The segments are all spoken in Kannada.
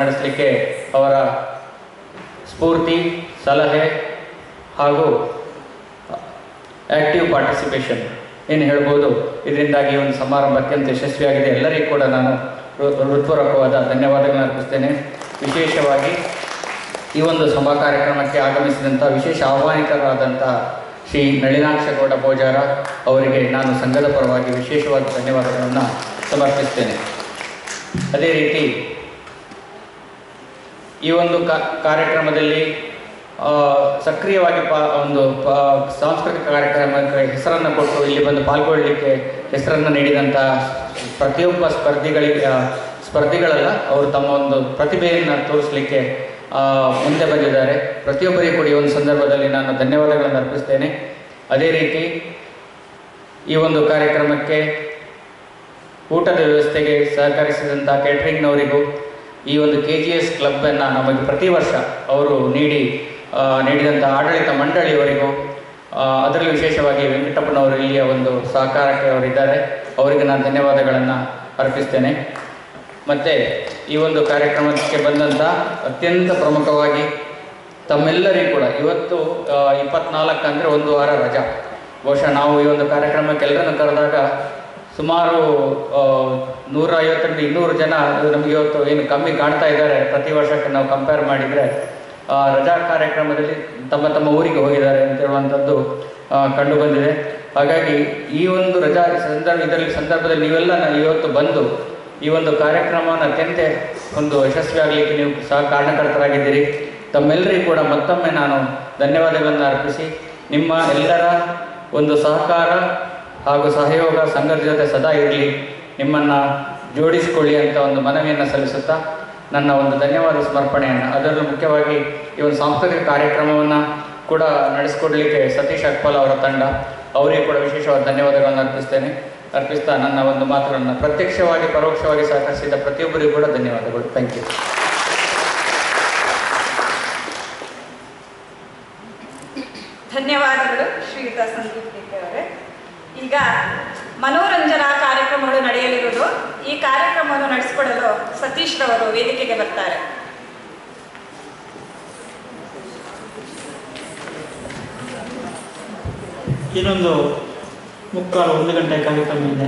ನಡೆಸಲಿಕ್ಕೆ ಅವರ ಸ್ಫೂರ್ತಿ, ಸಲಹೆ ಹಾಗೂ ಆ್ಯಕ್ಟಿವ್ ಪಾರ್ಟಿಸಿಪೇಷನ್ ಏನು ಹೇಳ್ಬೋದು. ಇದರಿಂದಾಗಿ ಒಂದು ಸಮಾರಂಭ ಅತ್ಯಂತ ಯಶಸ್ವಿಯಾಗಿದೆ. ಎಲ್ಲರಿಗೂ ಕೂಡ ನಾನು ಹೃತ್ಪೂರ್ವಕವಾದ ಧನ್ಯವಾದಗಳನ್ನು ಅರ್ಪಿಸ್ತೇನೆ. ವಿಶೇಷವಾಗಿ ಈ ಒಂದು ಸಭಾ ಕಾರ್ಯಕ್ರಮಕ್ಕೆ ಆಗಮಿಸಿದಂಥ ವಿಶೇಷ ಆಹ್ವಾನಿತರಾದಂಥ ಶ್ರೀ ನಳಿನಾಕ್ಷಗೌಡ ಬೋಜಾರ ಅವರಿಗೆ ನಾನು ಸಂಘದ ಪರವಾಗಿ ವಿಶೇಷವಾದ ಧನ್ಯವಾದಗಳನ್ನು ಸಮರ್ಪಿಸ್ತೇನೆ. ಅದೇ ರೀತಿ ಈ ಒಂದು ಕಾರ್ಯಕ್ರಮದಲ್ಲಿ ಸಕ್ರಿಯವಾಗಿ ಒಂದು ಸಾಂಸ್ಕೃತಿಕ ಕಾರ್ಯಕ್ರಮಕ್ಕೆ ಹೆಸರನ್ನು ಕೊಟ್ಟು ಇಲ್ಲಿ ಬಂದು ಪಾಲ್ಗೊಳ್ಳಲಿಕ್ಕೆ ಹೆಸರನ್ನು ನೀಡಿದಂಥ ಪ್ರತಿಯೊಬ್ಬ ಸ್ಪರ್ಧಿಗಳಲ್ಲ, ಅವರು ತಮ್ಮ ಒಂದು ಪ್ರತಿಭೆಯನ್ನು ತೋರಿಸಲಿಕ್ಕೆ ಮುಂದೆ ಬಂದಿದ್ದಾರೆ. ಪ್ರತಿಯೊಬ್ಬರಿಗೂ ಕೂಡ ಈ ಒಂದು ಸಂದರ್ಭದಲ್ಲಿ ನಾನು ಧನ್ಯವಾದಗಳನ್ನು ಅರ್ಪಿಸ್ತೇನೆ. ಅದೇ ರೀತಿ ಈ ಒಂದು ಕಾರ್ಯಕ್ರಮಕ್ಕೆ ಊಟದ ವ್ಯವಸ್ಥೆಗೆ ಸಹಕರಿಸಿದಂಥ ಕೇಟ್ರಿಂಗ್ನವರಿಗೂ, ಈ ಒಂದು KGS ಕ್ಲಬ್ಬನ್ನು ನಮಗೆ ಪ್ರತಿ ವರ್ಷ ಅವರು ನೀಡಿದಂಥ ಆಡಳಿತ ಮಂಡಳಿಯವರಿಗೂ, ಅದರಲ್ಲಿ ವಿಶೇಷವಾಗಿ ವೆಂಕಟಪ್ಪನವರು ಇಲ್ಲಿಯ ಒಂದು ಸಹಕಾರಕ್ಕೆ ಅವರಿದ್ದಾರೆ, ಅವರಿಗೆ ನಾನು ಧನ್ಯವಾದಗಳನ್ನು ಅರ್ಪಿಸ್ತೇನೆ. ಮತ್ತು ಈ ಒಂದು ಕಾರ್ಯಕ್ರಮಕ್ಕೆ ಬಂದಂಥ ಅತ್ಯಂತ ಪ್ರಮುಖವಾಗಿ ತಮ್ಮೆಲ್ಲರಿಗೂ ಕೂಡ ಇವತ್ತು 24 ಅಂದರೆ ಒಂದು ವಾರ ರಜಾ. ಬಹುಶಃ ನಾವು ಈ ಒಂದು ಕಾರ್ಯಕ್ರಮಕ್ಕೆ ಎಲ್ಲರನ್ನು ಕರೆದಾಗ ಸುಮಾರು 150-200 ಜನ ನಮಗೆ ಇವತ್ತು ಏನು ಕಮ್ಮಿ ಕಾಣ್ತಾ ಇದ್ದಾರೆ. ಪ್ರತಿ ವರ್ಷಕ್ಕೆ ನಾವು ಕಂಪೇರ್ ಮಾಡಿದರೆ ರಜಾ ಕಾರ್ಯಕ್ರಮದಲ್ಲಿ ತಮ್ಮ ಊರಿಗೆ ಹೋಗಿದ್ದಾರೆ ಅಂತ ಹೇಳುವಂಥದ್ದು ಕಂಡುಬಂದಿದೆ. ಹಾಗಾಗಿ ಈ ಒಂದು ರಜಾ ಸಂದರ್ಭದಲ್ಲಿ ನೀವೆಲ್ಲ ಇವತ್ತು ಬಂದು ಈ ಒಂದು ಕಾರ್ಯಕ್ರಮವನ್ನು ಅತ್ಯಂತ ಒಂದು ಯಶಸ್ವಿಯಾಗಲಿಕ್ಕೆ ನೀವು ಸಹ ಕಾರಣಕರ್ತರಾಗಿದ್ದೀರಿ. ತಮ್ಮೆಲ್ಲರಿಗೂ ಕೂಡ ಮತ್ತೊಮ್ಮೆ ನಾನು ಧನ್ಯವಾದಗಳನ್ನು ಅರ್ಪಿಸಿ, ನಿಮ್ಮ ಎಲ್ಲರ ಒಂದು ಸಹಕಾರ ಹಾಗೂ ಸಹಯೋಗ ಸಂಘದ ಜೊತೆ ಸದಾ ಇರಲಿ, ನಿಮ್ಮನ್ನು ಜೋಡಿಸಿಕೊಳ್ಳಿ ಅಂತ ಒಂದು ಮನವಿಯನ್ನು ಸಲ್ಲಿಸುತ್ತಾ ನನ್ನ ಒಂದು ಧನ್ಯವಾದ ಸಮರ್ಪಣೆಯನ್ನು, ಅದರಲ್ಲೂ ಮುಖ್ಯವಾಗಿ ಈ ಒಂದು ಸಾಂಸ್ಕೃತಿಕ ಕಾರ್ಯಕ್ರಮವನ್ನು ಕೂಡ ನಡೆಸಿಕೊಡಲಿಕ್ಕೆ ಸತೀಶ್ ಅಕ್ಪಲ್ ಅವರ ತಂಡ, ಅವರಿಗೆ ಕೂಡ ವಿಶೇಷವಾದ ಧನ್ಯವಾದಗಳನ್ನು ಅರ್ಪಿಸ್ತಾ ನನ್ನ ಒಂದು ಮಾತುಗಳನ್ನು ಪ್ರತ್ಯಕ್ಷವಾಗಿ ಪರೋಕ್ಷವಾಗಿ ಸಹಕರಿಸಿದ ಪ್ರತಿಯೊಬ್ಬರಿಗೂ ಕೂಡ ಧನ್ಯವಾದಗಳು. Thank you. ಧನ್ಯವಾದಗಳು ಶ್ರೀಯುತ ಸಂದೀಪ್ ಅವರೇ. ಈಗ ಮನೋರಂಜನಾ ಕಾರ್ಯಕ್ರಮಗಳು ನಡೆಯಲಿರುವುದು. ಈ ಕಾರ್ಯಕ್ರಮವನ್ನು ನಡೆಸಿಕೊಡಲು ಸತೀಶ್ ರವರು ವೇದಿಕೆಗೆ ಬರ್ತಾರೆ. ಇನ್ನೊಂದು 1 ಗಂಟೆ ಕಾರ್ಯಕ್ರಮ ಇದೆ.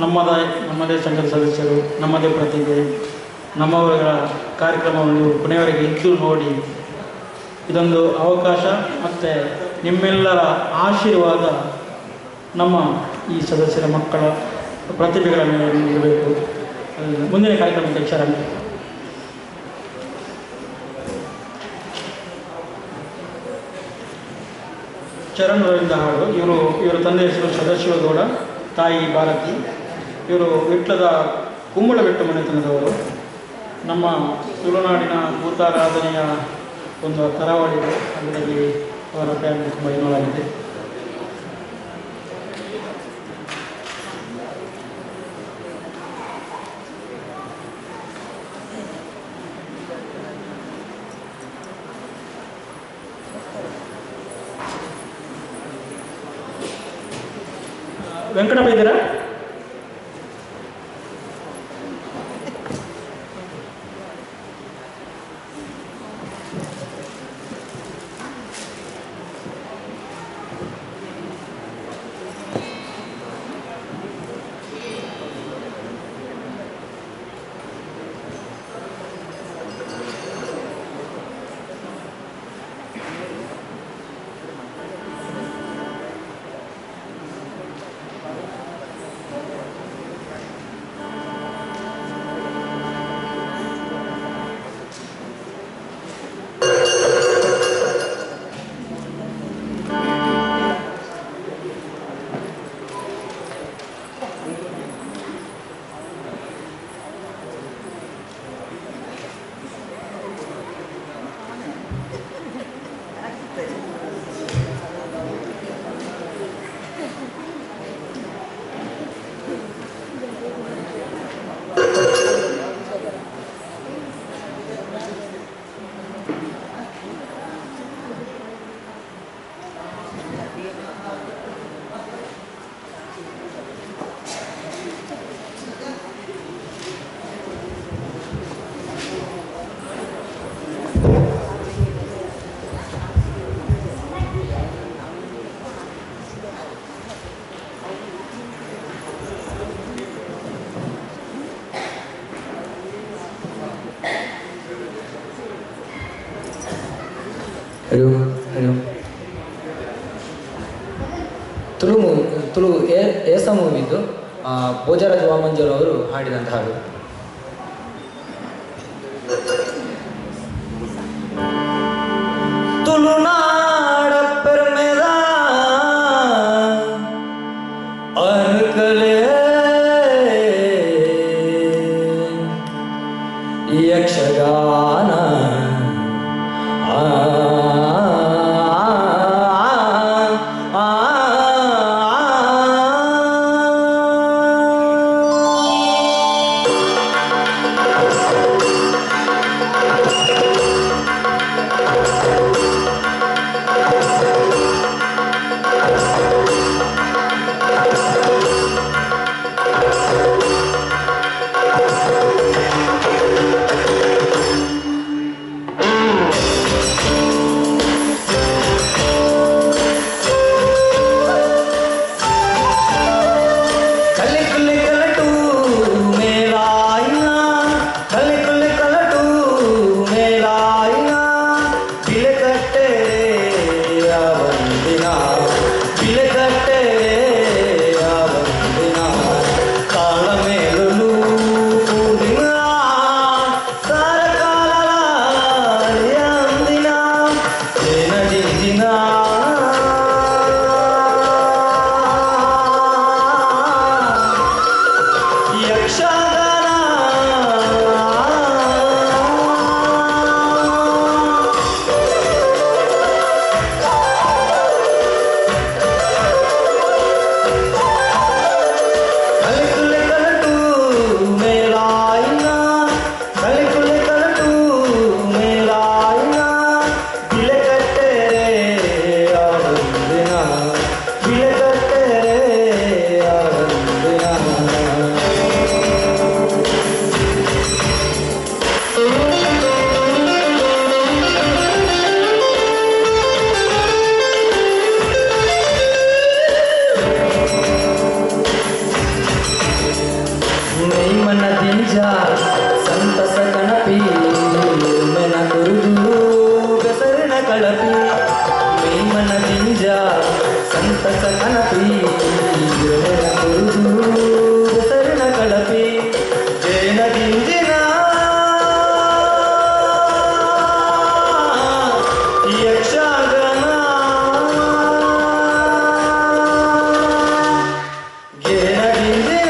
ನಮ್ಮದೇ ಸಂಘದ ಸದಸ್ಯರು, ನಮ್ಮದೇ ಪ್ರತಿಭೆ, ನಮ್ಮವರ ಕಾರ್ಯಕ್ರಮವನ್ನು ನೀವು ಕೊನೆಯವರೆಗೆ ಇದ್ದು ನೋಡಿ. ಇದೊಂದು ಅವಕಾಶ ಮತ್ತು ನಿಮ್ಮೆಲ್ಲರ ಆಶೀರ್ವಾದ ನಮ್ಮ ಈ ಸದಸ್ಯರ ಮಕ್ಕಳ ಪ್ರತಿಭೆಗಳ ಮೇಲೆ ಇರಬೇಕು. ಮುಂದಿನ ಕಾರ್ಯಕ್ರಮಕ್ಕೆ ಶರಣ. ಚರಣ್ ರವರಿಂದ ಹಾಡು. ಇವರ ತಂದೆ ಹೆಸರು ಸದಾಶಿವಗೌಡ, ತಾಯಿ ಭಾರತಿ. ಇವರು ವಿಟ್ಲದ ಕುಂಬಳಬೆಟ್ಟು ಮನೆತನದವರು. ನಮ್ಮ ತುಳುನಾಡಿನ ಭೂತಾರಾಧನೆಯ ಒಂದು ಕರಾವಳಿ, ಅದರಲ್ಲಿ ಅವರ ಫ್ಯಾಮಿಲಿ ತುಂಬ ಇನ್ವಾಲ್ವ್ ಆಗಿದೆ. ವೆಂಕಟಪ್ಪ ಇದ್ದೀರಾ? ಹರಿ ಓಂ ಹರಿ ಓಂ. ತುಳು ಏಸ ಮೂವಿದ್ದು ಭೋಜರಾಜ್ ವಾಮಂಜರ್ ಅವರು ಹಾಡಿದಂಥ ಹಾಡು. ತುಳುನಾಡ ಪೆರ್ಮೆದ ಅನುಕಲೆ ಯಕ್ಷಗಾನ ಸಂತಸ ಕಣಪಿ ಮೆನ ಕುರುದು ಬೆಸರಿನ ಕಳಪಿ ಮೇಮನ ದಿಂಜ ಸಂತಸ ಕಣಪಿ ಮೆನ ಕುರುದು ಬೆಸರಿನ ಕಳಪಿ ಜೇನ ದಿಂಜಿನ ಯಕ್ಷಗಾನ ಜೇನ ದಿಂಜಿನ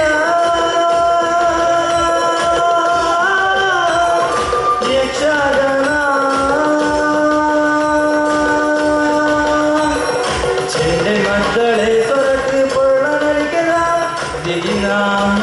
ಮಕ್ಕಳೇ ಸೊರಟು ಪೊಳ್ಳನರಿಗೆಲ್ಲ ದಿಗಿನಾಮ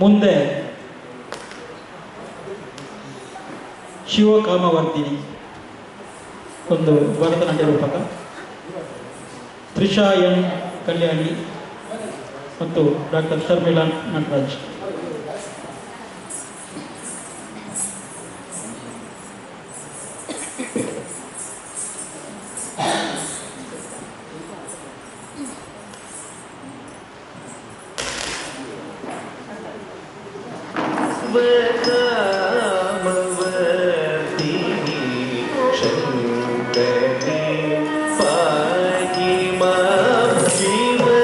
ಮುಂದೆ ಶಿವಕಾಮವರ್ಧಿನಿ ಒಂದು ಭರತನಾಟ್ಯ ರೂಪಕ, ತ್ರಿಷಾ ಎನ್ ಕಲ್ಯಾಣಿ ಮತ್ತು ಡಾಕ್ಟರ್ ಶರ್ಮಿಳಾ ನಟರಾಜ್. Shiva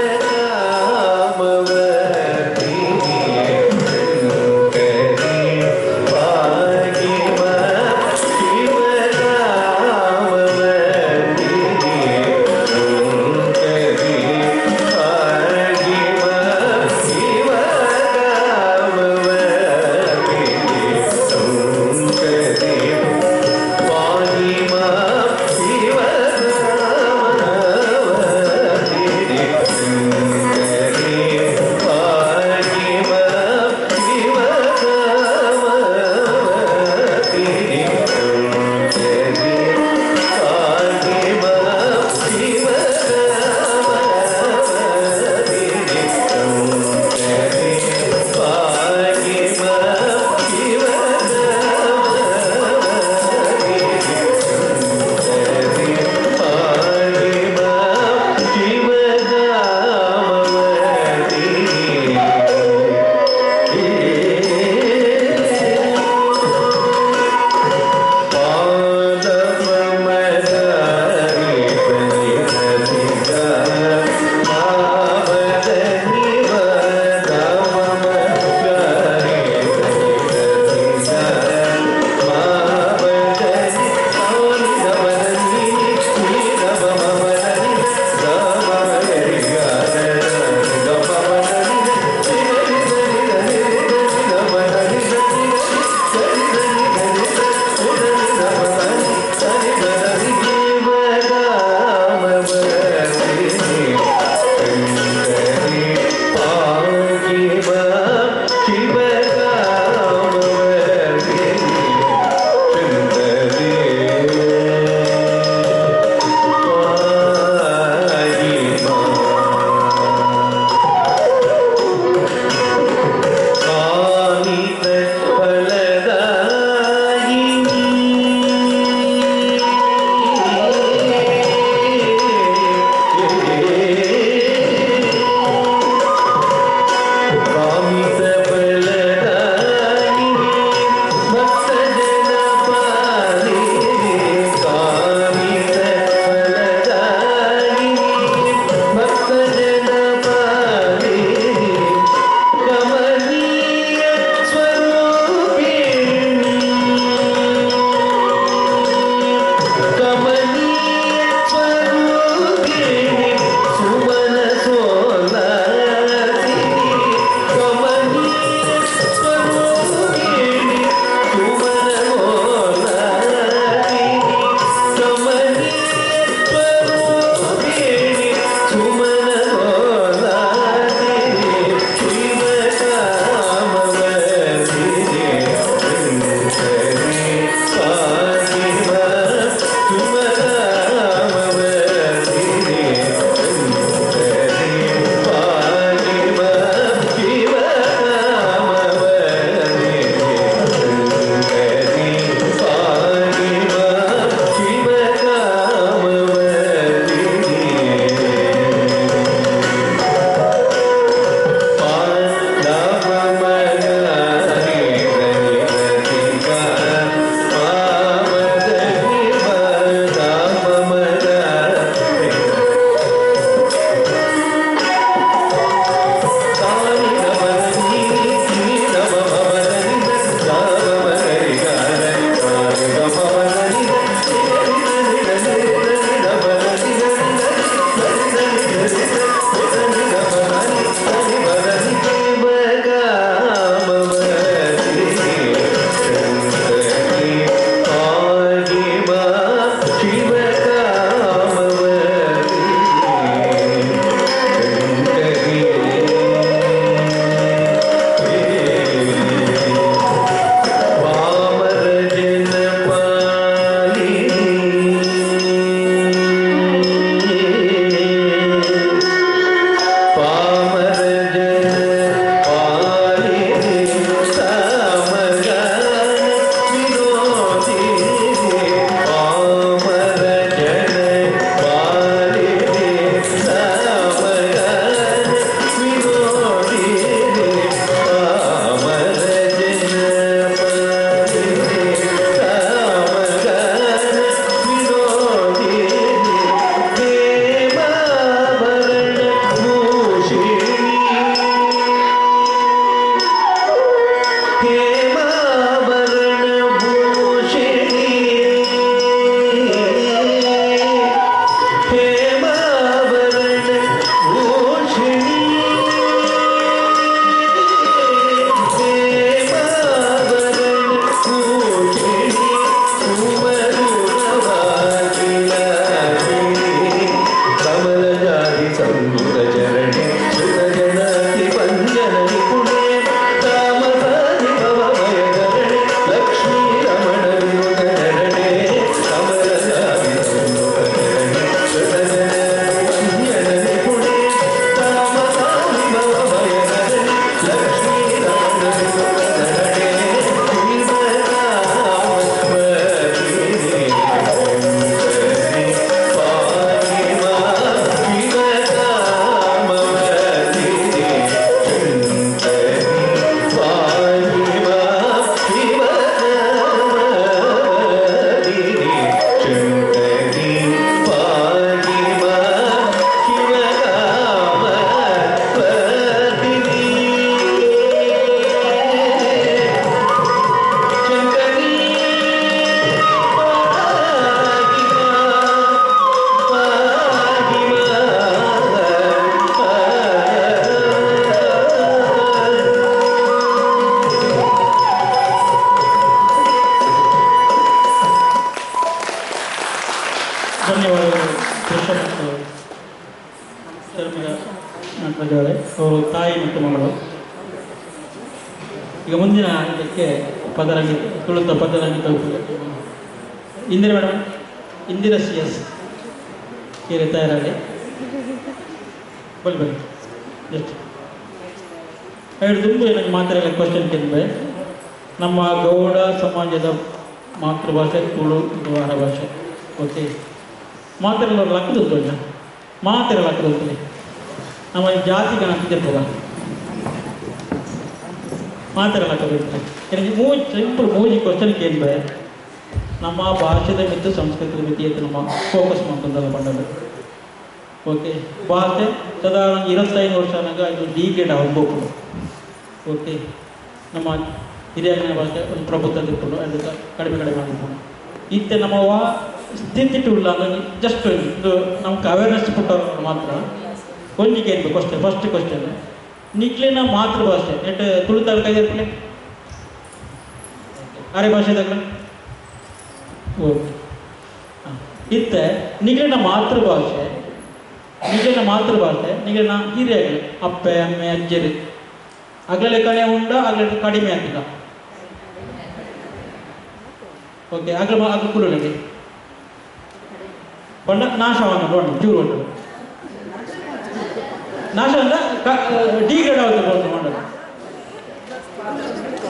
ಧನ್ಯವಾದಗಳು ಪುರುಷೋತ್ತಮ ಶರ್ಮಿಳಾ ನಟರಾಜ್ ಅವರೇ, ಅವರು ತಾಯಿ ಮತ್ತು ಮಗಳು. ಈಗ ಮುಂದಿನ ಇದಕ್ಕೆ ಪದರಂಗಿ ತುಳಿತ ಪದರಂಗಿತ ಇಂದಿರಾ ಮೇಡಮ್, ಇಂದಿರಾ CS ಕೇಳಿ ತಯಾರಾಗಿ ಬನ್ನಿ ಎಷ್ಟು ಎರಡು ತುಂಬ ನನಗೆ ಮಾತಾಡಲ್ಲ ಕ್ವಶನ್ ಕೇಳಿದ್ರೆ, ನಮ್ಮ ಗೌಡ ಸಮಾಜದ ಮಾತೃಭಾಷೆ ತುಳು, ಇದು ಆಹಾರ ಭಾಷೆ. ಓಕೆ, ಮಾತಾಡಲ್ಲ ಲಕ್ಕದುಂಟು ಇಲ್ಲ, ಮಾತಾಡಲ್ಲ ಲಕ್ಕದುಂಟು ನಮ್ಮ ಜಾತಿ ಕಾಣಿಸ್ತಿರ್ತದ ಮಾತಾಡಲ್ಲ ಲಕ್ಕದುಂಟು. ನನಗೆ ಸಿಂಪಲ್ ಮೂಜಿ ಕ್ವಶನ್ ಕೇಳಿದ್ರೆ ನಮ್ಮ ಭಾಷೆದ ಮಿತ್ತು ಸಂಸ್ಕೃತದ ಮಿತಿ ಅಂತ ನಮ್ಮ ಫೋಕಸ್ ಮಾಡ್ಕೊಂಡಲ್ಲ ಬಂಡದು. ಓಕೆ, ಭಾಷೆ ಸಾಧಾರಣ 25 ವರ್ಷ ಆದಾಗ ಇದು ಡಿಗ್ರೇಡ್ ಆಗಬೇಕು. ಓಕೆ, ನಮ್ಮ ಹಿರಿಯಂಗನ ಭಾಷೆ ಒಂದು ಪ್ರಭುತ್ವ ತಿಳ್ಕೊಂಡು ಅದಕ್ಕೆ ಕಡಿಮೆ ಮಾಡಿಕೊಂಡು ಇತ್ತೆ ನಮ್ಮ ಸ್ಥಿತಿ ಟುಲ್ಲ ಅಂದರೆ ಜಸ್ಟ್ ಇದು ನಮ್ಗೆ ಅವೇರ್ನೆಸ್ ಕೊಟ್ಟವ್ರು ಮಾತ್ರ ಕೊಂಜಿಗೆ ಇರಬೇಕು ಅಷ್ಟೇ. ಫಸ್ಟ್ ಕ್ವಶನ್, ನಿಕ್ಲಿನ ಮಾತೃಭಾಷೆ ನೆಟ್ ತುಳಿತಾಳ ಕೈದಿರ್ಕೊಳ್ಳಿ ಅರೆ ಭಾಷೆದಾಗ. ಓಕೆ, ಇತ್ತೆ ನಿಗ್ಲಿನ ಮಾತೃಭಾಷೆ ನಿಗ್ಲಿನ ಹಿರಿಯಗಳು ಅಪ್ಪೆ ಅಮ್ಮೆ ಅಜ್ಜರಿ ಅಗಲೇ ಕಣೆ ಉಂಡ ಅಗಲ ಕಡಿಮೆ ಆಗ್ತಿಲ್ಲ. ಓಕೆ, ಅಗಲ ಕುರುಳಿಗೆ ಬಂಡ ನಾಶವನ್ನು ಬಂಡ ಜೂರು ಉಂಟು ನಾಶ ಅಂತ ಡಿಗ್ರೇಡ್ ಆಗುತ್ತೆ ಮಾಡೋದು.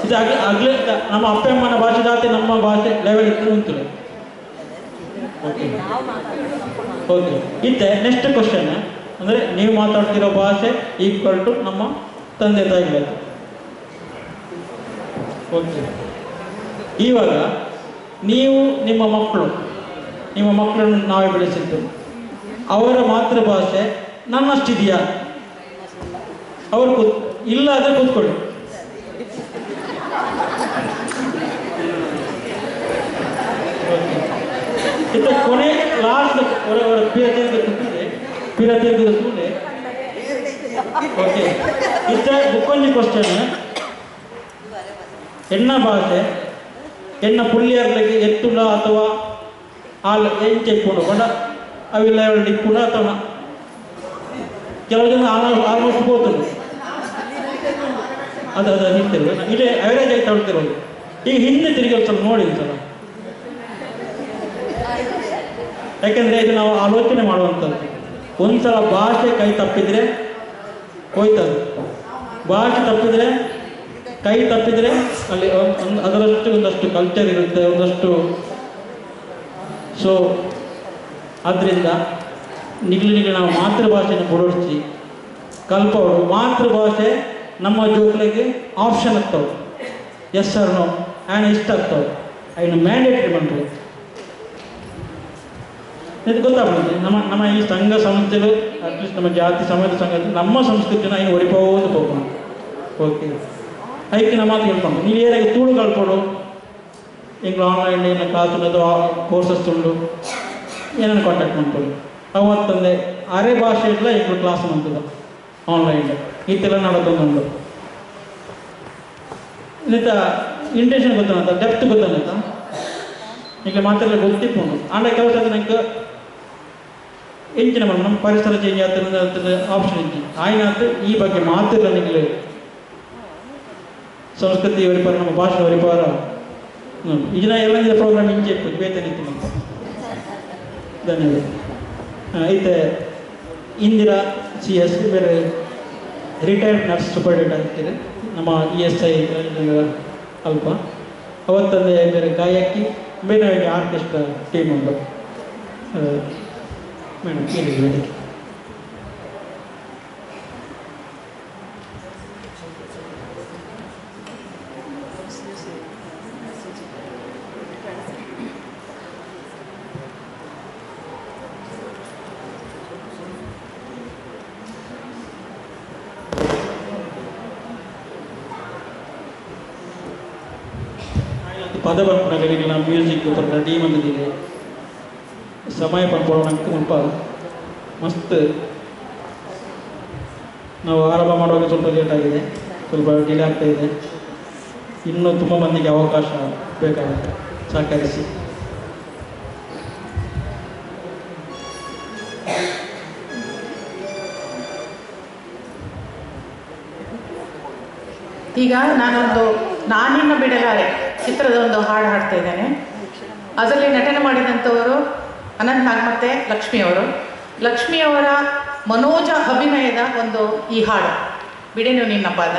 ಇದು ಅಗಲೇ ನಮ್ಮ ಅಪ್ಪ ಅಮ್ಮನ ಭಾಷೆ ಜಾತಿ ನಮ್ಮ ಭಾಷೆ ಲೆವೆಲ್ ಇತ್ತು ಉಂಟು. ಓಕೆ ಓಕೆ, ಇತ್ತೆ ನೆಕ್ಸ್ಟ್ ಕ್ವಶನ್ ಅಂದರೆ ನೀವು ಮಾತಾಡ್ತಿರೋ ಭಾಷೆ ಈಕ್ವಲ್ ಟು ನಮ್ಮ ತಂದೆ ತಾಯಿಗಳು. ಓಕೆ, ಇವಾಗ ನೀವು ನಿಮ್ಮ ಮಕ್ಕಳನ್ನು ನಾವೇ ಬೆಳೆಸಿದ್ದು, ಅವರ ಮಾತೃಭಾಷೆ ನನ್ನಷ್ಟಿದೆಯಾ? ಅವರು ಇಲ್ಲ ಆದರೆ ಕೂತ್ಕೊಳ್ಳಿ. ಇತ್ತ ಕೊನೆ ಲಾಸ್ಟ್ ಅವರ ಪಿರತಿರ್ಗದ ಕೂಡಲೇ ಓಕೆ, ಇತ್ತ ಬುಕ್ಕೊಂಜಿ ಕ್ವಶನ್, ಹೆಣ್ಣ ಭಾಷೆ ಹೆಣ್ಣ ಪುಳ್ಳಿಯರ್ಲಿಗೆ ಎತ್ತುಲ ಅಥವಾ ಹಾಲು ಎಂಚೆ ಇಪ್ಪುಂಡು ಬಡ ಅವಿಲ್ಲ ಇಪ್ಪುಂಡು ಅಥವಾ ಕೆಲವು ಜನ ಆಲ್ಮೋಸ್ಟ್ ಹೋಗ್ತದೆ ಅದು ನಿಂತಿರೋದು ಇಲ್ಲೇ ಅವರೇಜ್ ಆಗಿ ತಗೊಳ್ತಿರೋದು. ಈಗ ಹಿಂದೆ ತಿರುಗಿ ಒಂದು ಸ್ವಲ್ಪ ನೋಡಿ ಸಲ, ಯಾಕೆಂದರೆ ಇದು ನಾವು ಆಲೋಚನೆ ಮಾಡುವಂಥದ್ದು. ಒಂದ್ಸಲ ಭಾಷೆ ಕೈ ತಪ್ಪಿದರೆ ಹೋಯ್ತದು. ಭಾಷೆ ತಪ್ಪಿದರೆ ಕೈ ತಪ್ಪಿದರೆ ಅಲ್ಲಿ ಅದರಷ್ಟು ಒಂದಷ್ಟು ಕಲ್ಚರ್ ಇರುತ್ತೆ, ಒಂದಷ್ಟು. ಸೊ ಆದ್ದರಿಂದ ನಿಗ್ಲಿಗೆ ನಾವು ಮಾತೃಭಾಷೆಯನ್ನು ಬುಡೋಡಿಸಿ ಕಲ್ಪವರು ಮಾತೃಭಾಷೆ ನಮ್ಮ ಜೋಕ್ಲಿಗೆ ಆಪ್ಷನ್ ಆಗ್ತಾವೆ, ಎಸ್ ಆರ್ ನೋ ಆ್ಯಂಡ್ ಇಷ್ಟ ಆಗ್ತಾವೆ, ಅದನ್ನು ಮ್ಯಾಂಡೇಟ್ರಿ ಮಾಡ್ರಿ. ಇದು ಗೊತ್ತಾಗ್ತದೆ ನಮ್ಮ ಈ ಸಂಘ ಸಂಸ್ಥೆಗಳು ಅಟ್ಲೀಸ್ಟ್ ನಮ್ಮ ಜಾತಿ ಸಮಾಜ ಸಂಘ ನಮ್ಮ ಸಂಸ್ಕೃತಿನ ಇನ್ನು ಹೊಡಿಬೋದು ಹೋಗೋಣ. ಓಕೆ, ಅದಕ್ಕೆ ನಮ್ಮ ಮಾತು ಹೇಳ್ಕೊಂಡು ನೀವು ಏನಾಗಿ ತೂಳು ಕಲ್ಪೋಡು ಇಂಗ್ಲೂ ಆನ್ಲೈನ್ ಏನು ಕ್ಲಾಸ್ ಉಂಟು ಕೋರ್ಸಸ್ ಉಂಟು ಏನನ್ನು ಕಾಂಟ್ಯಾಕ್ಟ್ ಮಾಡ್ಕೊಳ್ಳಿ. ಅವತ್ತಂದೆ ಅರೆ ಭಾಷೆ ಇಲ್ಲ ಇಂಗ್ಲೂ ಕ್ಲಾಸ್ ಅಂತದ ಆನ್ಲೈನ್ ಈತೆಲ್ಲ ನಡೋದೊಂದುಂಟು. ಇನ್ನಿತ ಇಂಟೆನ್ಷನ್ ಗೊತ್ತಾನಂತ ಡೆಪ್ತ್ ಗೊತ್ತಾನಂತ ಈಗ ಮಾತೆಲ್ಲ ಗೊತ್ತಿಪ್ಪುಂಡು ಆಂಡ ಕೆಲಸ ನಂಗೆ ಎಂಚಿನ ನಮ್ಮ ಪರಿಸರ ಚೇಂಜ್ ಆಗ್ತದೆ ಆಪ್ಷನ್ ಇತ್ತು ಆಯ್ನಾತು ಈ ಬಗ್ಗೆ ಮಾತಿಲ್ಲ ನಿಮಗೆ ಸಂಸ್ಕೃತಿ ವರಿಪಾರ ನಮ್ಮ ಭಾಷೆ ವರಿಪಾರ ಇದನ್ನ ಎಲ್ಲ ಪ್ರೋಗ್ರಾಮ್ ಇಂಚೆ ಬೇತನ ಇತ್ತು ನಮ್ಗೆ. ಧನ್ಯವಾದ. ಐತೆ ಇಂದಿರಾ CS ಬೇರೆ ರಿಟೈರ್ಡ್ ನರ್ಸ್ ಸೂಪರ್ಡೆಂಟ್ ಆಗ್ತಿದೆ ನಮ್ಮ ESI ಅಲ್ಪ. ಅವತ್ತಂದೆ ಬೇರೆ ಗಾಯಕಿ ಬೇರೆ ಆರ್ಕೆಸ್ಟ್ರಾ ಟೀಮ್ ಉಂಟು ಮೇಡಮ್ ಹೇಳಿ. ಪದ ಬರ್ಪಣಗಳಿಗೆಲ್ಲ ಮ್ಯೂಸಿಕ್ ಬರ್ತಾರೆ ಟೀಮ್ ಅಂದಿದೆ ಸಮಯ ಪಡ್ಕೊಳ್ಳೋಣಕ್ಕೆ ಮುಲ್ಪ ಮಸ್ತ್ ನಾವು ಆರಂಭ ಮಾಡುವಾಗ ಸ್ವಲ್ಪ ಲೇಟ್ ಆಗಿದೆ, ಸ್ವಲ್ಪ ಡಿಲೇ ಆಗ್ತಾ ಇದೆ. ಇನ್ನೂ ತುಂಬ ಮಂದಿಗೆ ಅವಕಾಶ ಬೇಕಾಗುತ್ತೆ, ಸಹಕರಿಸಿ. ಈಗ ನಾನೊಂದು ನಾನಿನ್ನ ಬಿಡಲಾರೆ ಚಿತ್ರದ ಒಂದು ಹಾಡು ಹಾಡ್ತಾ ಇದ್ದೇನೆ. ಅದರಲ್ಲಿ ನಟನೆ ಮಾಡಿದಂಥವರು ಅನಂತ್ ನಾಗ್ ಮತ್ತು ಲಕ್ಷ್ಮಿಯವರು. ಲಕ್ಷ್ಮಿಯವರ ಮನೋಜ ಅಭಿನಯದ ಒಂದು ಈ ಹಾಡು ಬಿಡೆನು ನಿನ್ನ ಪಾದ.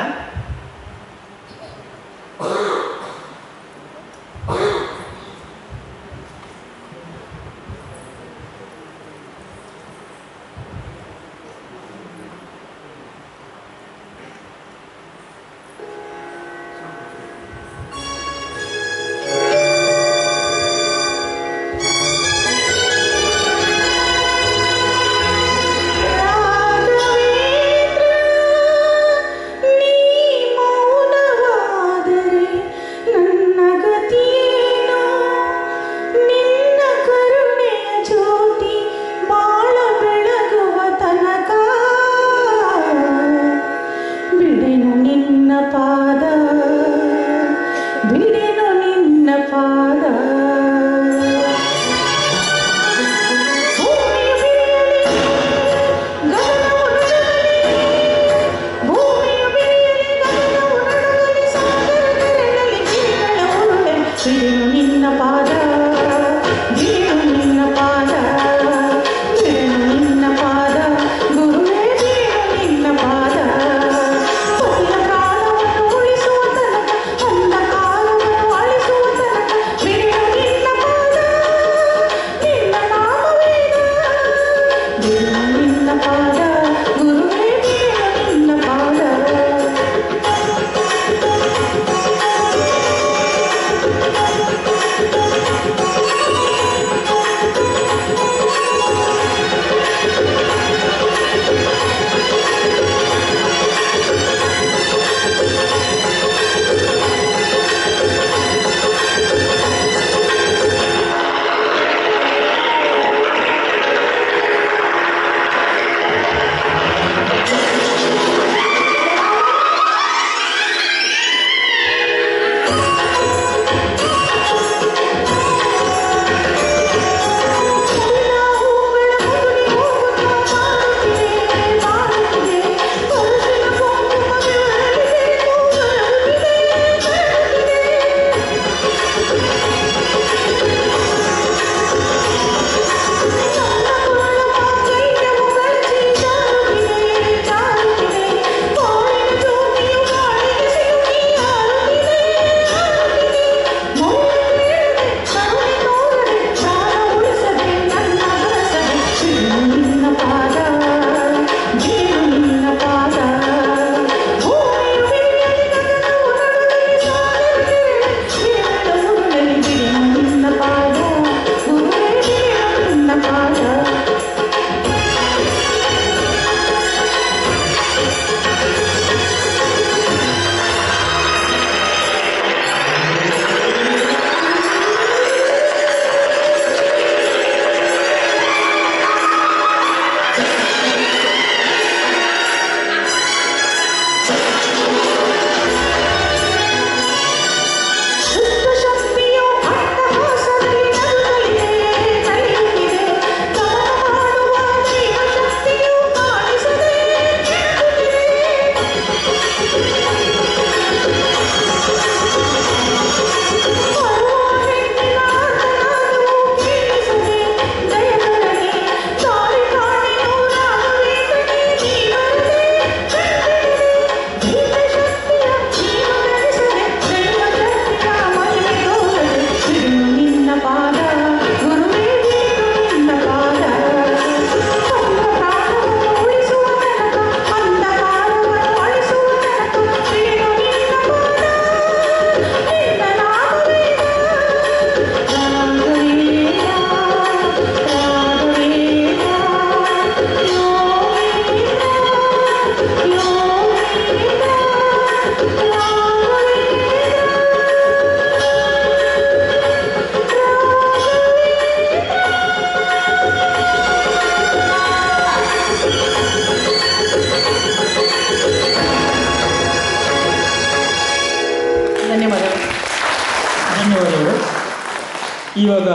ಇವಾಗ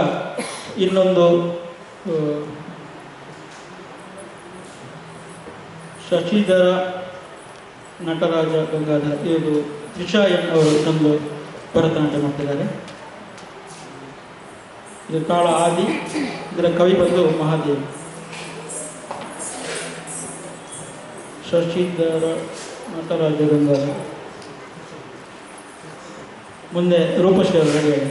ಇನ್ನೊಂದು ಶಶಿಧರ ನಟರಾಜ ಗಂಗಾಧರ ಇದು ತ್ರಿಷಾ ಎನ್ ಅವರು ನಮ್ಮದು ಭರತನಾಟ್ಯ ಮಾಡ್ತಿದ್ದಾರೆ. ಇದು ತಾಳ ಆದಿ, ಇದರ ಕವಿ ಬಂದು ಮಹಾದೇವಿ. ಶಶಿಧರ ನಟರಾಜ ಗಂಗಾಧರ. ಮುಂದೆ ರೂಪಶ್ರೀ ಅವರು ರೆಡಿಯಾಗಿ.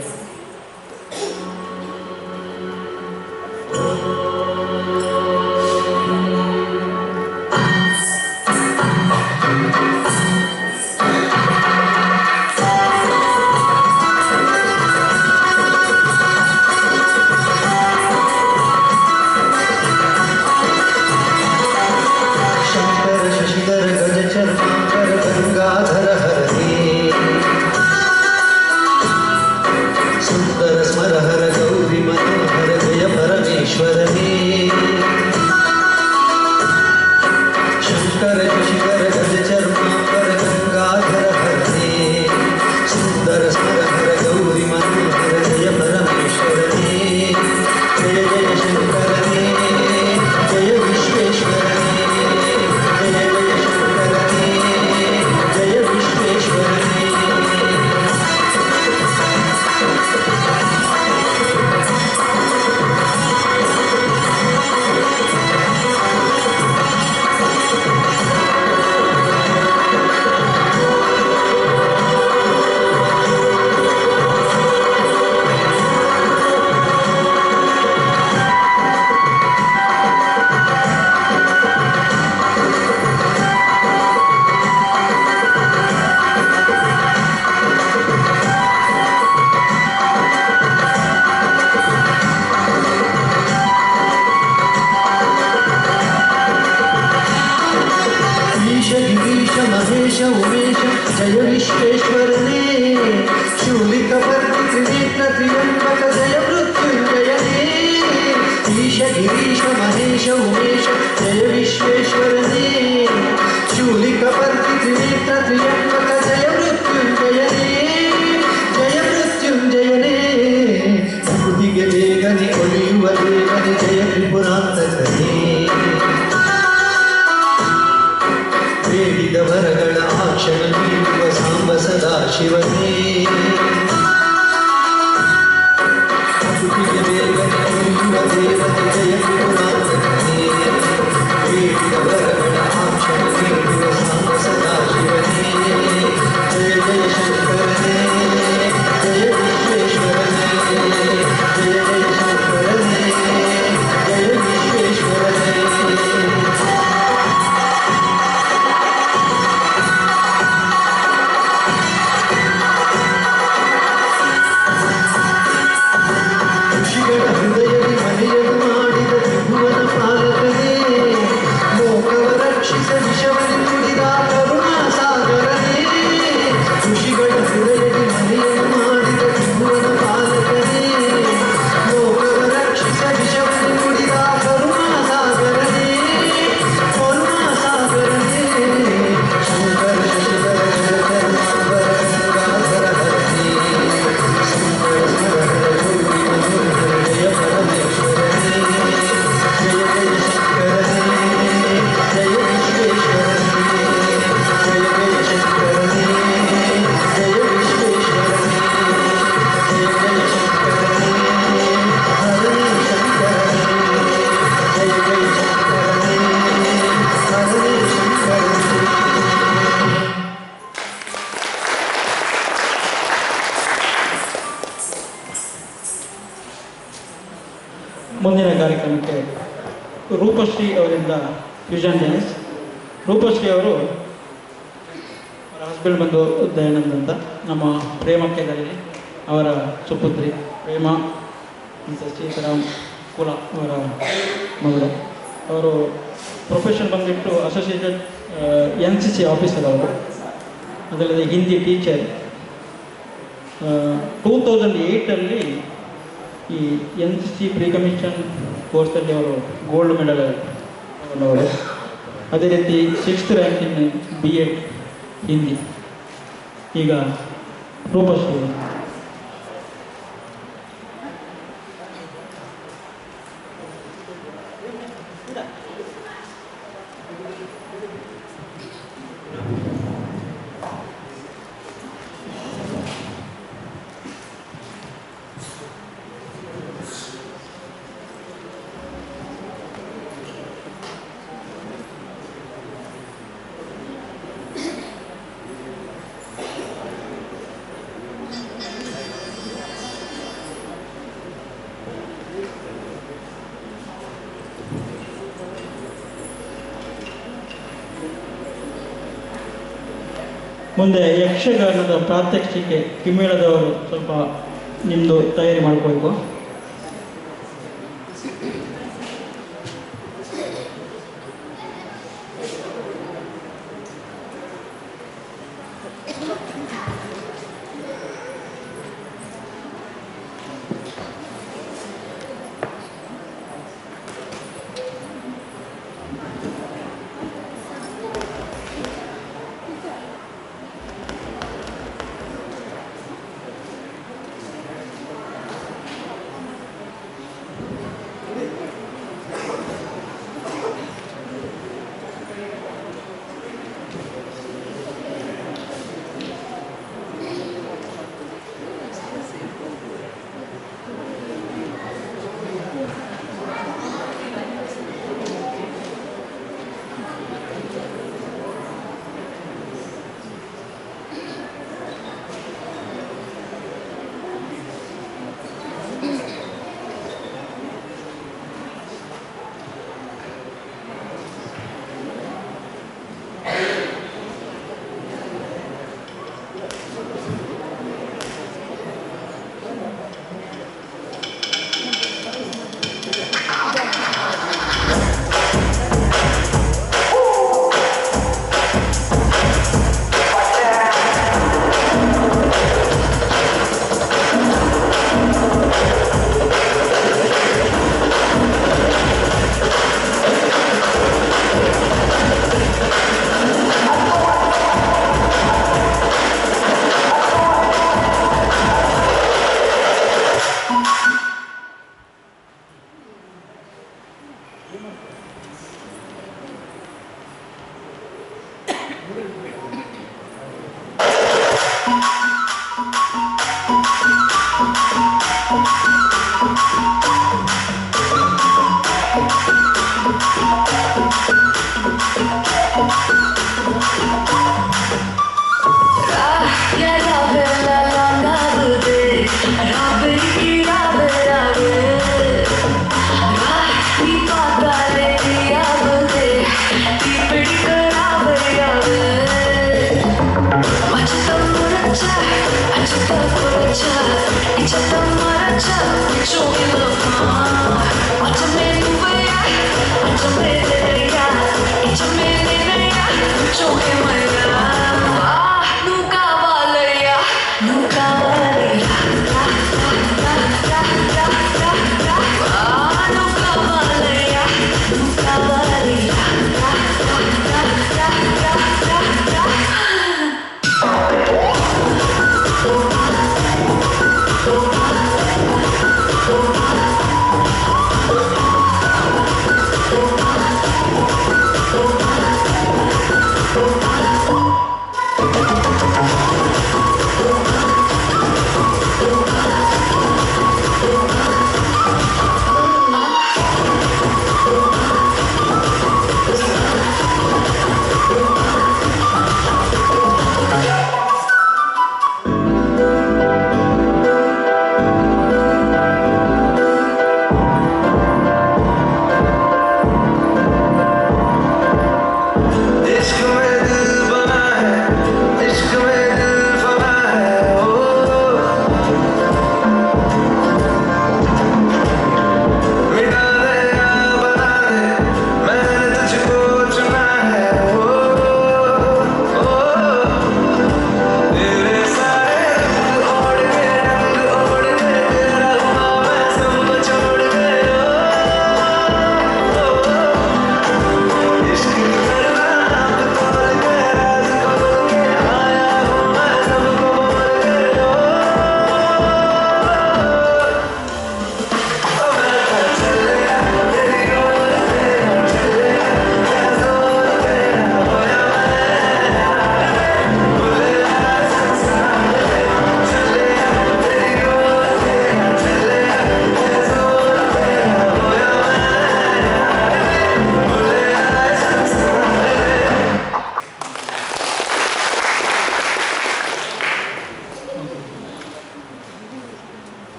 ಮುಂದಿನ ಕಾರ್ಯಕ್ರಮಕ್ಕೆ ರೂಪಶ್ರೀ ಅವರಿಂದ ಫ್ಯೂಷನ್ ಡ್ಯಾನ್ಸ್. ರೂಪಶ್ರೀ ಅವರು ಹಸ್ಬೆಂಡ್ ಬಂದು ದಯಾನಂದ್ ಅಂತ, ನಮ್ಮ ಪ್ರೇಮಕ್ಕೆ ದಾರಿ ಅವರ ಸುಪುತ್ರಿ ಪ್ರೇಮ ಅಂತ ಸೀತಾರಾಮ್ ಕುಲ ಅವರ ಮಗಳು. ಅವರು ಪ್ರೊಫೆಷನ್ ಬಂದುಬಿಟ್ಟು ಅಸೋಸಿಯೇಟೆಡ್ NCC ಆಫೀಸರ್ ಅವರು, ಅದಲ್ಲದೆ ಹಿಂದಿ ಟೀಚರ್. 2008 ಈ NCC ಪ್ರೀ ಕಮಿಷನ್ ಕೋರ್ಸಲ್ಲಿ ಅವರು ಗೋಲ್ಡ್ ಮೆಡಲ್ ತಗೊಂಡವರು. ಅದೇ ರೀತಿ 6th rank in B.Ed Hindi. ಈಗ ರೂಪಶ್ರೀ ಮುಂದೆ ಯಕ್ಷಗಾನದ ಪ್ರಾತ್ಯಕ್ಷಿಕೆ ಕಿಮೇಳದವರು ಸ್ವಲ್ಪ ನಿಮ್ಮದು ತಯಾರಿ ಮಾಡ್ಕೋಬೇಕು.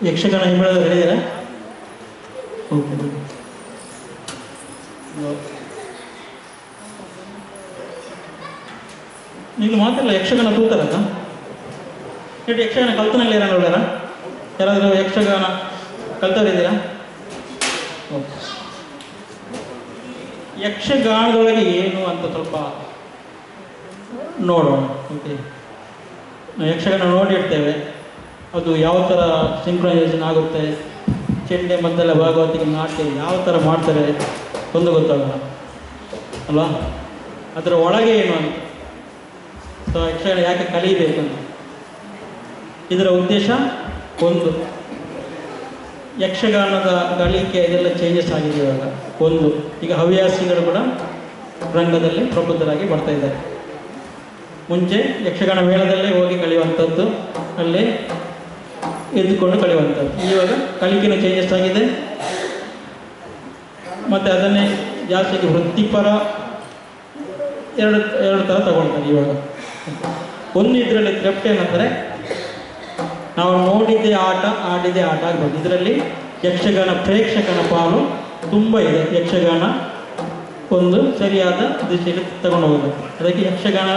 ಯಕ್ಷಗಾನ ಹಿಮ್ಮೇಳದವ್ರು ಹೇಳಿದ್ದೀರಾ? ಓಕೆ. ಇನ್ನು ಮಾತಿಲ್ಲ, ಯಕ್ಷಗಾನ ತೂತಾರಲ್ಲ. ಹೇಳಿ, ಯಕ್ಷಗಾನ ಕಲ್ತನಲ್ಲಿ ಯಾರಲ್ಲ ಯಾರಾದರೂ ಯಕ್ಷಗಾನ ಕಲ್ತವರಿದ್ದೀರಾ? ಓಕೆ. ಯಕ್ಷಗಾನದೊಳಗೆ ಏನು ಅಂತ ಸ್ವಲ್ಪ ನೋಡೋಣ. ಓಕೆ, ಯಕ್ಷಗಾನ ನೋಡಿರ್ತೇವೆ, ಅದು ಯಾವ ಥರ ಸಿಂಕ್ರನೈಸೇಷನ್ ಆಗುತ್ತೆ, ಚೆಂಡೆ ಮದ್ದೆಲ್ಲ ಭಾಗವತಿಗೆ ನಾಟ್ಯ ಯಾವ ಥರ ಮಾಡ್ತಾರೆ ಒಂದು ಗೊತ್ತಾಗಲ್ಲ ಅಲ್ವಾ? ಅದರ ಒಳಗೆ ಏನು ಅಂತ. ಸೊ ಯಕ್ಷಗಾನ ಯಾಕೆ ಕಲಿಬೇಕು ಅಂತ, ಇದರ ಉದ್ದೇಶ ಒಂದು, ಯಕ್ಷಗಾನದ ಕಲಿಕೆ ಇದೆಲ್ಲ ಚೇಂಜಸ್ ಆಗಿದೆ ಇವಾಗ. ಒಂದು, ಈಗ ಹವ್ಯಾಸಿಗಳು ಕೂಡ ರಂಗದಲ್ಲಿ ಪ್ರಬುದ್ಧರಾಗಿ ಬರ್ತಾ ಇದ್ದಾರೆ. ಮುಂಚೆ ಯಕ್ಷಗಾನ ಮೇಳದಲ್ಲೇ ಹೋಗಿ ಕಲಿಯುವಂಥದ್ದು, ಅಲ್ಲೇ ಎದ್ದುಕೊಂಡು ಕಲಿಯುವಂಥದ್ದು. ಇವಾಗ ಕಲಿಕೆನೂ ಚೇಂಜಸ್ ಆಗಿದೆ, ಮತ್ತು ಅದನ್ನೇ ಜಾಸ್ತಿ ವೃತ್ತಿಪರ ಎರಡು ಥರ ತಗೊಳ್ತಾರೆ ಇವಾಗ. ಒಂದು ಇದರಲ್ಲಿ ತೃಪ್ತಿ ಏನಂದರೆ ನಾವು ನೋಡಿದ್ದೇ ಆಟ, ಆಡಿದ್ದೇ ಆಟ ಆಗ್ಬೋದು. ಇದರಲ್ಲಿ ಯಕ್ಷಗಾನ ಪ್ರೇಕ್ಷಕನ ಪಾಲು ತುಂಬ ಇದೆ. ಯಕ್ಷಗಾನ ಒಂದು ಸರಿಯಾದ ದಿಶೆಯಲ್ಲಿ ತಗೊಂಡು ಹೋಗಬೇಕು. ಅದಕ್ಕೆ ಯಕ್ಷಗಾನ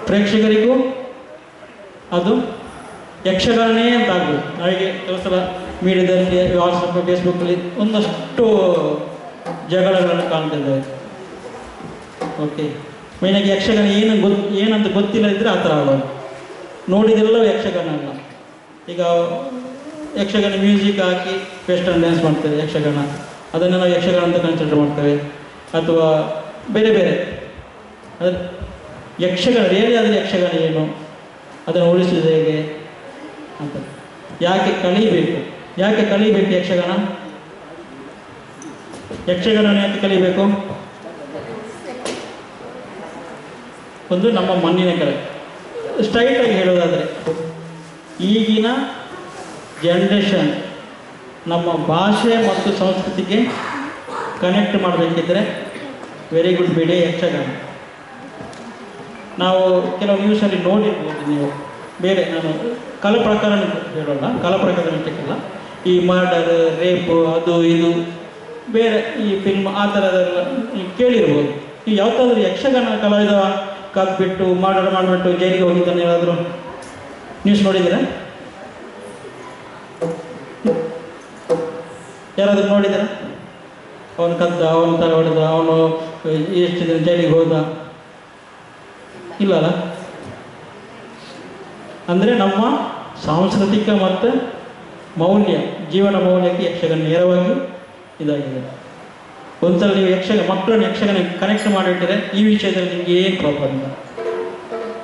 ಪ್ರೇಕ್ಷಕರಿಗೂ ಅದು ಯಕ್ಷಗಾನನೇ ಅಂತ ಆಗ್ಬೋದು. ನಾವಿಗೆ ಕೆಲವು ಸಲ ಮೀಡಿಯಾದಲ್ಲಿ, ವಾಟ್ಸಪ್, ಫೇಸ್ಬುಕ್ಕಲ್ಲಿ ಒಂದಷ್ಟು ಜಗಳಗಳನ್ನು ಕಾಣ್ತಿದ್ದೇವೆ. ಓಕೆ, ಮೇಯ್ನಾಗಿ ಯಕ್ಷಗಾನ ಏನಂತ ಗೊತ್ತಿಲ್ಲ ಇದ್ದರೆ ಆ ಥರ ಆಗೋದು. ನೋಡಿದೆಲ್ಲ ಯಕ್ಷಗಾನ ಅಲ್ಲ. ಈಗ ಯಕ್ಷಗಾನ ಮ್ಯೂಸಿಕ್ ಹಾಕಿ ವೆಸ್ಟರ್ನ್ ಡ್ಯಾನ್ಸ್ ಮಾಡ್ತೇವೆ ಯಕ್ಷಗಾನ, ಅದನ್ನು ನಾವು ಯಕ್ಷಗಾನ ಅಂತ ಕನ್ಸಿಡರ್ ಮಾಡ್ತೇವೆ. ಅಥವಾ ಬೇರೆ ಬೇರೆ ಅದ್ರ ಯಕ್ಷಗಾನ ರಿಯಲಿ ಆದರೆ ಯಕ್ಷಗಾನ ಏನು, ಅದನ್ನು ಉಳಿಸೋದು ಹೇಗೆ ಅಂತ. ಯಾಕೆ ಕಲಿಬೇಕು ಯಕ್ಷಗಾನ? ಯಕ್ಷಗಾನ ಯಾಕೆ ಕಲಿಬೇಕು? ಒಂದು, ನಮ್ಮ ಮಣ್ಣಿನ ಕಲೆ. ಸ್ಟ್ರೈಟಾಗಿ ಹೇಳೋದಾದರೆ, ಈಗಿನ ಜನ್ರೇಷನ್ ನಮ್ಮ ಭಾಷೆ ಮತ್ತು ಸಂಸ್ಕೃತಿಗೆ ಕನೆಕ್ಟ್ ಮಾಡಬೇಕಿದ್ರೆ ವೆರಿ ಗುಡ್ ಬಿಡಿ ಯಕ್ಷಗಾನ. ನಾವು ಕೆಲವು ನ್ಯೂಸಲ್ಲಿ ನೋಡಿರ್ಬೋದು ನೀವು. ಬೇರೆ ನಾನು ಕಲಾ ಪ್ರಕಾರ ಹೇಳೋಲ್ಲ, ಕಲಾ ಪ್ರಕಾರ ಇರ್ತಕ್ಕಿಲ್ಲ. ಈ ಮರ್ಡರ್, ರೇಪು, ಅದು ಇದು ಬೇರೆ ಈ ಫಿಲ್ಮ್ ಆ ಥರದೆಲ್ಲ ನೀವು ಕೇಳಿರ್ಬೋದು. ನೀವು ಯಾವತ್ತಾದ್ರೂ ಯಕ್ಷಗಾನ ಕಲಾವಿದ ಕದ್ಬಿಟ್ಟು ಮರ್ಡರ್ ಮಾಡಿಬಿಟ್ಟು ಜೈಲಿಗೆ ಹೋಗಿದ್ದಾನೆ ಏನಾದರೂ ನ್ಯೂಸ್ ನೋಡಿದ್ದೀರಾ? ಯಾರಾದರೂ ನೋಡಿದ್ದೀರಾ? ಅವನು ಕದ್ದ, ಅವನು ತಲೆ ಹೊಡೆದ, ಅವನು ಎಷ್ಟು ದಿನ ಜೈಲಿಗೆ ಹೋದ? ಇಲ್ಲಲ್ಲ. ಅಂದರೆ ನಮ್ಮ ಸಾಂಸ್ಕೃತಿಕ ಮತ್ತು ಮೌಲ್ಯ, ಜೀವನ ಮೌಲ್ಯಕ್ಕೆ ಯಕ್ಷಗಾನ ನೇರವಾಗಿ ಇದಾಗಿದೆ. ಒಂದ್ಸಲ ನೀವು ಮಕ್ಕಳನ್ನು ಯಕ್ಷಗಾನ ಕನೆಕ್ಟ್ ಮಾಡಿಟ್ಟರೆ ಈ ವಿಷಯದಲ್ಲಿ ನಿಮಗೆ ಏನು ಪ್ರಾಬ್ಲಮ್ ಇಲ್ಲ.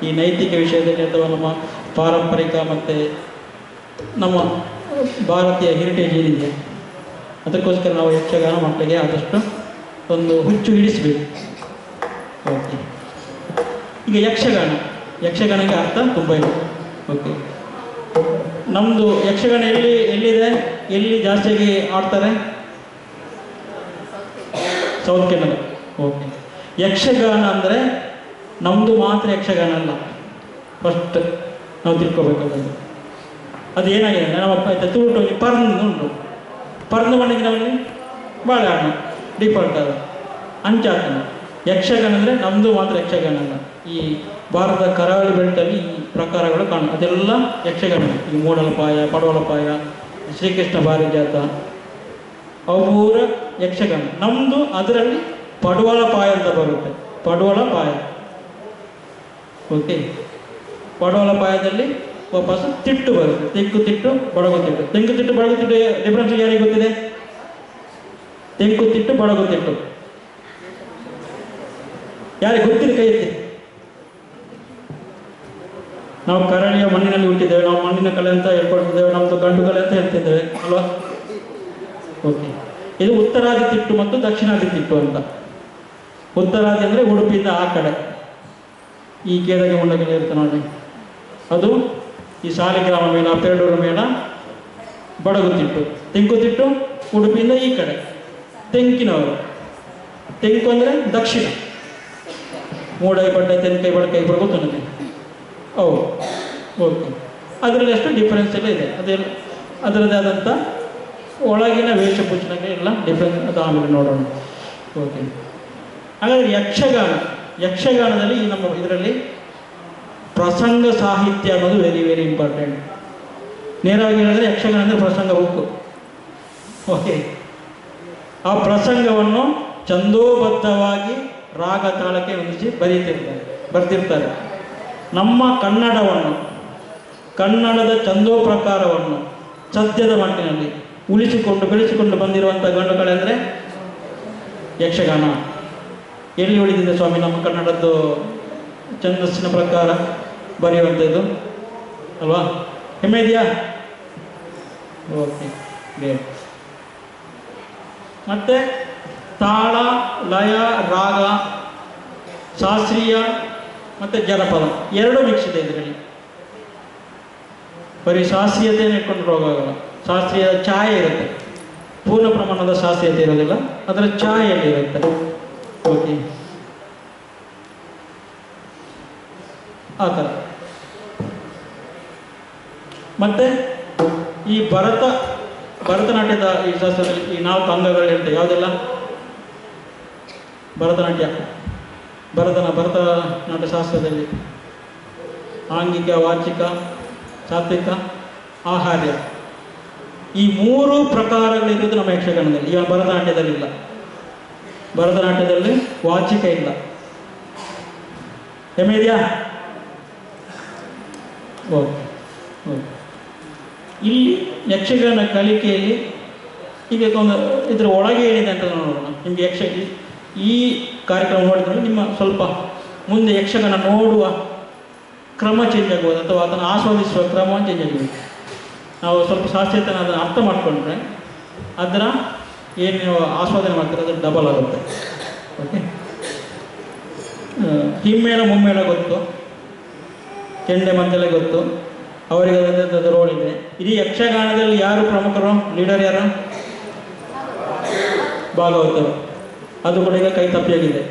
ಈ ನೈತಿಕ ವಿಷಯದಲ್ಲಿ ಅಥವಾ ನಮ್ಮ ಪಾರಂಪರಿಕ ಮತ್ತು ನಮ್ಮ ಭಾರತೀಯ ಹೆರಿಟೇಜ್ ಏನಿದೆ ಅದಕ್ಕೋಸ್ಕರ ನಾವು ಯಕ್ಷಗಾನ ಮಕ್ಕಳಿಗೆ ಆದಷ್ಟು ಒಂದು ಹುಚ್ಚು ಹಿಡಿಸಬೇಕು. ಓಕೆ, ಈಗ ಯಕ್ಷಗಾನಕ್ಕೆ ಅರ್ಥ ತುಂಬ ಇದೆ. ಓಕೆ, ನಮ್ಮದು ಯಕ್ಷಗಾನ ಎಲ್ಲಿದೆ, ಎಲ್ಲಿ ಜಾಸ್ತಿಯಾಗಿ ಆಡ್ತಾರೆ? South Canada. ಓಕೆ, ಯಕ್ಷಗಾನ ಅಂದರೆ ನಮ್ಮದು ಮಾತ್ರ ಯಕ್ಷಗಾನ ಅಲ್ಲ. ಫಸ್ಟ್ ನಾವು ತಿಳ್ಕೊಬೇಕಾದ್ರೆ ಅದು ಏನಾಗಿದೆ, ನಮ್ಮ ತೂಟು ಪರ್ದು ಉಂಟು, ಪರ್ದು ಮಣ್ಣಿಗೆ ನಮ್ಮಲ್ಲಿ ಬಾಳೆಹಣ್ಣು ಡಿಫಾಲ್ಟ್ ಅದು ಅಂಚಾತನ. ಯಕ್ಷಗಾನ ಅಂದರೆ ನಮ್ಮದು ಮಾತ್ರ ಯಕ್ಷಗಾನ ಅಲ್ಲ. ಈ ಭಾರತದ ಕರಾವಳಿ ಬೆಟ್ಟಲ್ಲಿ ಈ ಪ್ರಕಾರಗಳು ಅದೆಲ್ಲ ಯಕ್ಷಗಾನ. ಈ ಮೂಡಲಪಾಯ, ಪಡವಲಪಾಯ, ಶ್ರೀಕೃಷ್ಣ ಪಾರಿಜಾತ ಅವರ ಯಕ್ಷಗಾನ. ನಮ್ಮದು ಅದರಲ್ಲಿ ಪಡವಲಪಾಯ ಅಂತ ಬರುತ್ತೆ. ಪಡವಲಪಾಯ. ಓಕೆ, ಪಡವಲಪಾಯದಲ್ಲಿ ವಾಪಸ್ ತಿಟ್ಟು ಬರುತ್ತೆ. ತೆಂಕು ತಿಟ್ಟು, ಬಡಗು ತಿಟ್ಟು. ತೆಂಕು ತಿಟ್ಟು, ಬಡಗು ತಿಟ್ಟು ಡಿಫ್ರೆನ್ಸ್ ಯಾರಿಗೆ ಗೊತ್ತಿದೆ? ತೆಂಕು ತಿಟ್ಟು, ಬಡಗು ತಿಟ್ಟು ಯಾರಿಗೆ ಗೊತ್ತಿದೆ? ಕೈ ಎತ್ತಿ. ನಾವು ಕರಾಳಿಯ ಮಣ್ಣಿನಲ್ಲಿ ಹುಟ್ಟಿದ್ದೇವೆ, ನಾವು ಮಣ್ಣಿನ ಕಲೆ ಅಂತ ಹೇಳ್ಕೊಳ್ತಿದ್ದೇವೆ, ನಮ್ಮದು ಗಂಡು ಕಲೆ ಅಂತ ಹೇಳ್ತಿದ್ದೇವೆ ಅಲ್ವಾ? ಓಕೆ, ಇದು ಉತ್ತರಾದಿ ತಿಟ್ಟು ಮತ್ತು ದಕ್ಷಿಣಾದಿ ತಿಟ್ಟು ಅಂತ. ಉತ್ತರಾದಿ ಅಂದರೆ ಉಡುಪಿಯಿಂದ ಆ ಕಡೆ, ಈ ಕೇದಗೆ ಮುಂಡಗೆಲ್ಲ ಇರುತ್ತೆ ನೋಡಿ, ಅದು ಈ ಸಾಲಿಗ್ರಾಮ ಮೇಳ, ಪೇರೂರು ಮೇಳ, ಬಡಗು ತಿಟ್ಟು. ತೆಂಕು ತಿಟ್ಟು ಉಡುಪಿಯಿಂದ ಈ ಕಡೆ, ತೆಂಕಿನವರು. ತೆಂಕು ಅಂದರೆ ದಕ್ಷಿಣ. ಮೂಡೈ ಬಡ್ಡೆ, ತೆಂಕೈ ಬಡಕೈ ಇಬ್ಬರು ಗೊತ್ತು ನನಗೆ. ಹೌದು. ಓಕೆ, ಅದರಲ್ಲಿ ಎಷ್ಟು ಡಿಫ್ರೆನ್ಸ್ ಎಲ್ಲ ಇದೆ. ಅದರದ್ದೇ ಆದಂಥ ಒಳಗಿನ ವೇಷಭೂಷಣಕ್ಕೆ ಎಲ್ಲ ಡಿಫ್ರೆನ್ಸ್, ಅದು ಆಮೇಲೆ ನೋಡೋಣ. ಓಕೆ, ಹಾಗಾದರೆ ಯಕ್ಷಗಾನದಲ್ಲಿ ಈ ನಮ್ಮ ಇದರಲ್ಲಿ ಪ್ರಸಂಗ ಸಾಹಿತ್ಯ ಅನ್ನೋದು ವೆರಿ ವೆರಿ ಇಂಪಾರ್ಟೆಂಟ್. ನೇರವಾಗಿ ಹೇಳಿದ್ರೆ ಯಕ್ಷಗಾನ ಅಂದರೆ ಪ್ರಸಂಗ ಬುಕ್ಕು. ಓಕೆ, ಆ ಪ್ರಸಂಗವನ್ನು ಛಂದೋಬದ್ಧವಾಗಿ ರಾಗ ತಾಳಕ್ಕೆ ಹೊಂದಿಸಿ ಬರ್ತಿರ್ತಾರೆ. ನಮ್ಮ ಕನ್ನಡವನ್ನು, ಕನ್ನಡದ ಛಂದೋ ಪ್ರಕಾರವನ್ನು ಸದ್ಯದ ಮಟ್ಟಿನಲ್ಲಿ ಉಳಿಸಿಕೊಂಡು ಬೆಳೆಸಿಕೊಂಡು ಬಂದಿರುವಂಥ ಗಂಡುಗಳೆಂದರೆ ಯಕ್ಷಗಾನ. ಎಲ್ಲಿ ಉಳಿದಿದೆ ಸ್ವಾಮಿ ನಮ್ಮ ಕನ್ನಡದ್ದು ಛಂದಸ್ಸಿನ ಪ್ರಕಾರ ಬರೆಯುವಂಥದ್ದು ಅಲ್ವಾ? ಹೆಮ್ಮೆ ಇದೆಯಾ? Okay, great. ಮತ್ತು ತಾಳ, ಲಯ, ರಾಗ, ಶಾಸ್ತ್ರೀಯ ಮತ್ತು ಜನಪದ ಎರಡೂ ಮಿಕ್ಸ್ ಇದೆ ಇದರಲ್ಲಿ. ಬರೀ ಶಾಸ್ತ್ರೀಯತೆಯನ್ನು ಇಟ್ಕೊಂಡು ಹೋಗೋಲ್ಲ. ಶಾಸ್ತ್ರೀಯ ಛಾಯೆ ಇರುತ್ತೆ, ಪೂರ್ಣ ಪ್ರಮಾಣದ ಶಾಸ್ತ್ರೀಯತೆ ಇರೋದಿಲ್ಲ, ಅದರ ಛಾಯೆಯಲ್ಲಿ ಇರುತ್ತೆ. ಓಕೆ, ಆ ಥರ. ಮತ್ತು ಈ ಭರತನಾಟ್ಯದ ಈ ಶಾಸ್ತ್ರದಲ್ಲಿ ಈ 4 ಅಂಗಗಳು ಇರುತ್ತೆ. ಯಾವುದೆಲ್ಲ? ಭರತನಾಟ್ಯ ಶಾಸ್ತ್ರದಲ್ಲಿ ಆಂಗಿಕ, ವಾಚಿಕ, ಸಾತ್ವಿಕ, ಆಹಾರ್ಯ, ಈ 3 ಪ್ರಕಾರಗಳಿರೋದು ನಮ್ಮ ಯಕ್ಷಗಾನದಲ್ಲಿ. ಇವಾಗ ಭರತನಾಟ್ಯದಲ್ಲಿ ಇಲ್ಲ. ಭರತನಾಟ್ಯದಲ್ಲಿ ವಾಚಿಕ ಇಲ್ಲ. ಹೆಮ್ಮೆ ಇದೆಯಾ? ಓಕೆ. ಇಲ್ಲಿ ಯಕ್ಷಗಾನ ಕಲಿಕೆಯಲ್ಲಿ ಈಗ ಒಂದು ಇದರ ಒಳಗೆ ಏನಿದೆ ಅಂತ ನೋಡೋಣ. ನಿಮಗೆ ಈ ಕಾರ್ಯಕ್ರಮ ನೋಡಿದ್ರೆ ನಿಮ್ಮ ಸ್ವಲ್ಪ ಮುಂದೆ ಯಕ್ಷಗಾನ ನೋಡುವ ಕ್ರಮ ಚೇಂಜ್ ಆಗ್ಬೋದು, ಅಥವಾ ಅದನ್ನು ಆಸ್ವಾದಿಸುವ ಕ್ರಮ ಚೇಂಜ್ ಆಗಬೇಕು. ನಾವು ಸ್ವಲ್ಪ ಶಾಸ್ತ್ರೀಯತೆ ಅದನ್ನು ಅರ್ಥ ಮಾಡಿಕೊಂಡ್ರೆ ಅದರ ಏನು ನೀವು ಆಸ್ವಾದನೆ ಮಾಡ್ತೀರ ಅದು ಡಬಲ್ ಆಗುತ್ತೆ. ಓಕೆ, ಹಿಮ್ಮೇಳ ಮುಮ್ಮೇಳ ಗೊತ್ತು, ಕೆಂಡೆ ಮದ್ದಲೆ ಗೊತ್ತು, ಅವರಿಗೆ ಅದರ ರೋಲ್ ಇದೆ. ಇಡೀ ಯಕ್ಷಗಾನದಲ್ಲಿ ಯಾರು ಪ್ರಮುಖರು? ಲೀಡರ್ ಯಾರು? ಭಾಗವತರು. ಅದು ಕೂಡ ಈಗ ಕೈ ತಪ್ಪಿಯಾಗಿದೆ.